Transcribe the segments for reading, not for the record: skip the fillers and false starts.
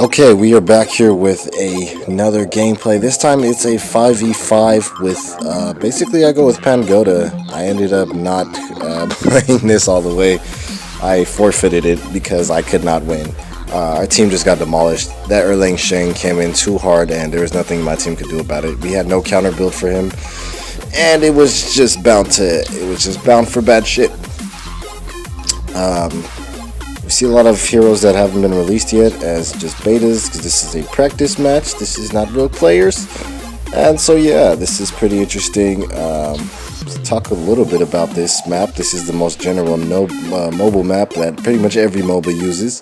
Okay, we are back here with another gameplay. This time it's a 5v5 with, basically I go with Pangoda. I ended up not playing this all the way. I forfeited it because I could not win. Our team just got demolished. That Erlang Sheng came in too hard and there was nothing my team could do about it. We had no counter build for him. And it was just bound for bad shit. We see a lot of heroes that haven't been released yet as just betas, because this is a practice match. This is not real players. And so yeah, this is pretty interesting. Let's talk a little bit about this map. This is the most general mobile map that pretty much every MOBA uses.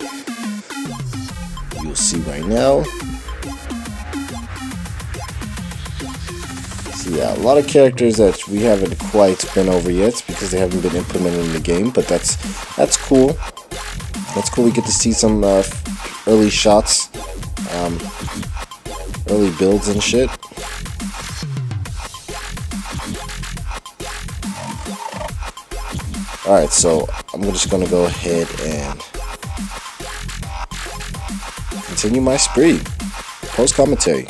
You'll see right now. So yeah, a lot of characters that we haven't quite been over yet because they haven't been implemented in the game, but that's cool. That's cool. We get to see some early shots, early builds and shit. Alright, so I'm just gonna go ahead and continue my spree. Post commentary.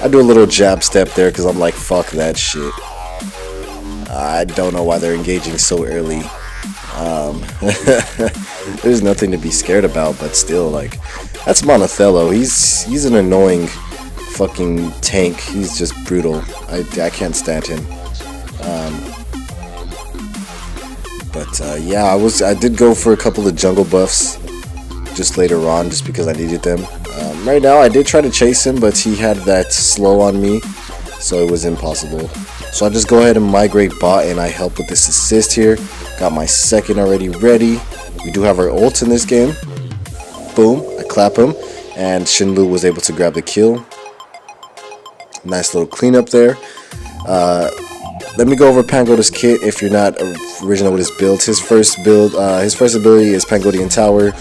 I do a little jab step there because I'm like, fuck that shit. I don't know why they're engaging so early. There's nothing to be scared about, but still, like, that's Monothello. He's an annoying fucking tank. He's just brutal. I can't stand him. Yeah, I did go for a couple of jungle buffs just later on, just because I needed them. Right now, I did try to chase him, but he had that slow on me, so it was impossible. So I just go ahead and migrate bot, and I help with this assist here. Got my second already ready. We do have our ult in this game. Boom, I clap him, and Shinlu was able to grab the kill. Nice little cleanup there. Let me go over Pangoda's kit if you're not original with his build. His first ability is Pangodian Tower,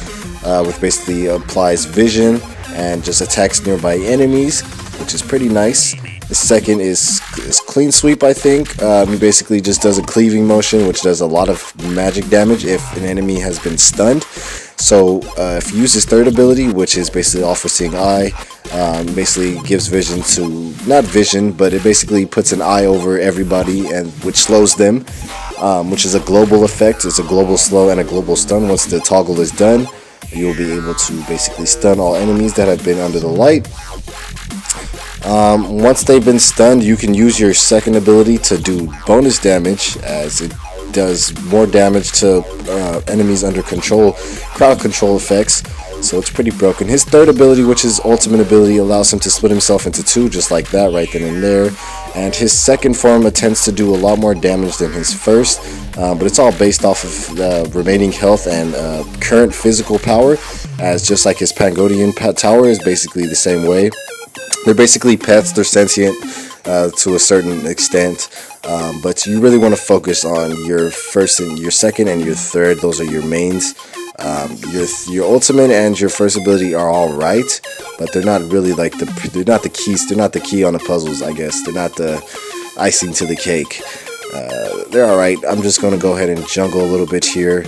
which basically applies vision and just attacks nearby enemies, which is pretty nice. The second is Clean Sweep, I think. He basically just does a cleaving motion, which does a lot of magic damage if an enemy has been stunned. So if you use his third ability, which is basically All-Foreseeing Eye, basically gives vision to, not vision, but it basically puts an eye over everybody, and which slows them, which is a global effect. It's a global slow and a global stun. Once the toggle is done, you'll be able to basically stun all enemies that have been under the light. Once they've been stunned, you can use your second ability to do bonus damage, as it does more damage to enemies under control, crowd control effects. So it's pretty broken. His third ability, which is ultimate ability, allows him to split himself into two, just like that, right then and there. And his second form attempts to do a lot more damage than his first, but it's all based off of the remaining health and current physical power, as just like his Pangodian Tower is basically the same way. They're basically pets, they're sentient to a certain extent, but you really want to focus on your first and your second and your third. Those are your mains. Your ultimate and your first ability are all right, but they're not really like they're not the keys. They're not the key on the puzzles, I guess. They're not the icing to the cake. They're all right. I'm just gonna go ahead and jungle a little bit here.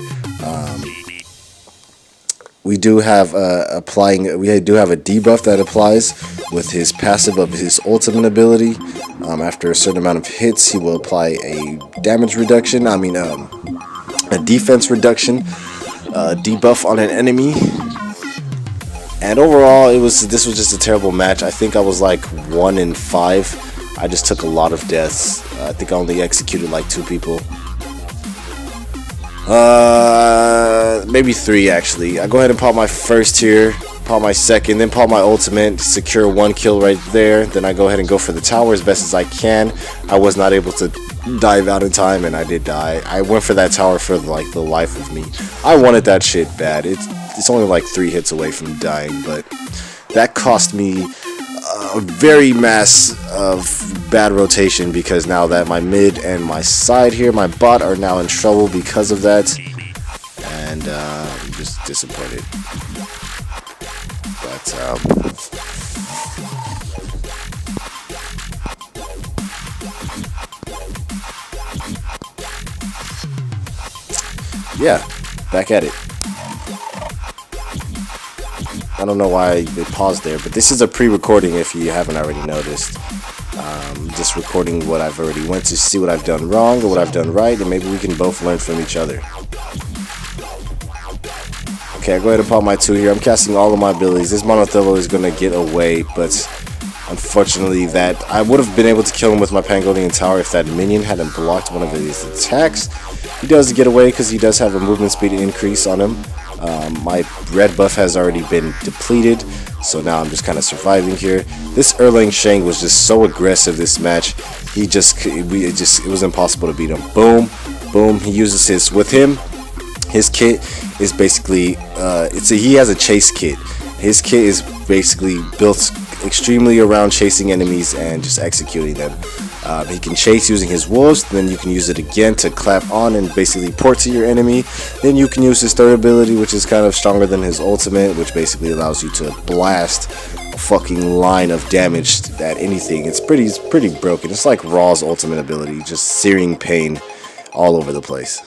We do have a debuff that applies with his passive of his ultimate ability. After a certain amount of hits, he will apply a damage reduction. A defense reduction. Debuff on an enemy. And overall, this was just a terrible match. I think I was like 1 in 5. I just took a lot of deaths. I think I only executed like 2 people. Maybe 3 actually. I go ahead and pop my first here, pop my second, then pop my ultimate, secure 1 kill right there. Then I go ahead and go for the tower as best as I can. I was not able to dive out in time, and I did die. I went for that tower for like the life of me. I wanted that shit bad. It's only like 3 hits away from dying, but that cost me a very mass of bad rotation, because now that my mid and my side here, my bot, are now in trouble because of that, and I'm just disappointed. But yeah, back at it. I don't know why they paused there, but this is a pre-recording if you haven't already noticed. Just recording what I've already went to see what I've done wrong or what I've done right, and maybe we can both learn from each other. Okay, I go ahead and pop my 2 here. I'm casting all of my abilities. This Monothello is going to get away, but unfortunately that I would have been able to kill him with my Pangodian Tower if that minion hadn't blocked one of his attacks. He does get away because he does have a movement speed increase on him. My red buff has already been depleted, so now I'm just kind of surviving here. This Erlang Shang was just so aggressive this match. It was impossible to beat him. Boom, boom. He uses his kit is basically he has a chase kit. His kit is basically built extremely around chasing enemies and just executing them. He can chase using his wolves, then you can use it again to clap on and basically port to your enemy. Then you can use his third ability, which is kind of stronger than his ultimate, which basically allows you to blast a fucking line of damage at anything. It's pretty broken. It's like Raw's ultimate ability, just searing pain all over the place.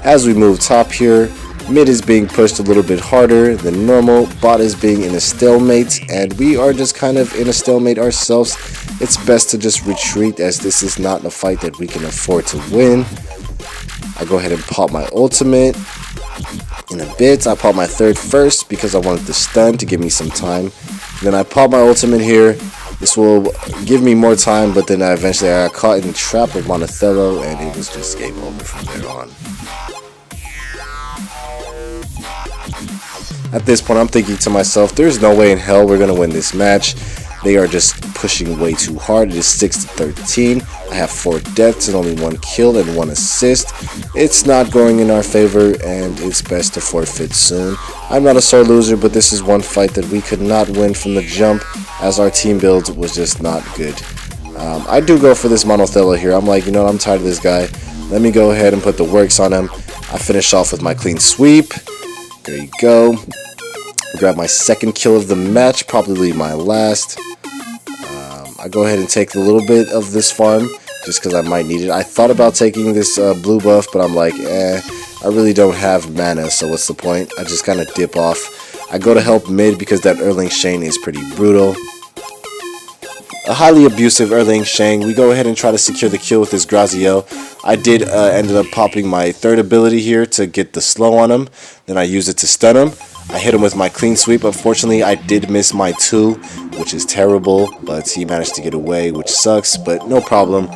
As we move top here, mid is being pushed a little bit harder than normal, bot is being in a stalemate, and we are just kind of in a stalemate ourselves. It's best to just retreat, as this is not a fight that we can afford to win. I go ahead and pop my ultimate in a bit. I pop my third first because I wanted the stun to give me some time. Then I pop my ultimate here. This will give me more time, but then eventually I got caught in the trap of Monothello, and it was just game over from there on. At this point, I'm thinking to myself, there's no way in hell we're going to win this match. They are just pushing way too hard. It is 6-13. I have 4 deaths and only 1 kill and 1 assist. It's not going in our favor, and it's best to forfeit soon. I'm not a sore loser, but this is one fight that we could not win from the jump, as our team build was just not good. I do go for this Monothello here. I'm like, you know what, I'm tired of this guy. Let me go ahead and put the works on him. I finish off with my clean sweep. There you go. Grab my second kill of the match, probably my last. I go ahead and take a little bit of this farm just because I might need it. I thought about taking this blue buff, but I'm like, I really don't have mana, so what's the point? I just kind of dip off. I go to help mid because that Erlang Shang is pretty brutal. A highly abusive Erlang Shang. We go ahead and try to secure the kill with this Graziel. I did ended up popping my third ability here to get the slow on him. Then I used it to stun him. I hit him with my clean sweep. Unfortunately, I did miss my 2, which is terrible, but he managed to get away, which sucks, but no problem.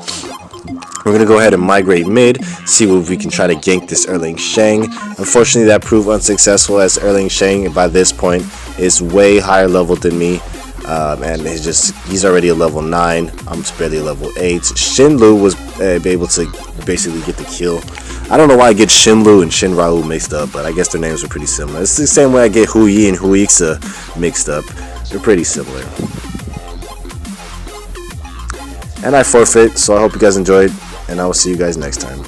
We're going to go ahead and migrate mid, see if we can try to gank this Erlang Shang. Unfortunately, that proved unsuccessful, as Erlang Shang, by this point, is way higher level than me. And he's already a level 9. I'm barely a level 8. Shinlu was able to basically get the kill. I don't know why I get Shinlu and Shinryu mixed up, but I guess their names are pretty similar. It's the same way I get Huyi and Huixa mixed up. They're pretty similar. And I forfeit, so I hope you guys enjoyed, and I will see you guys next time.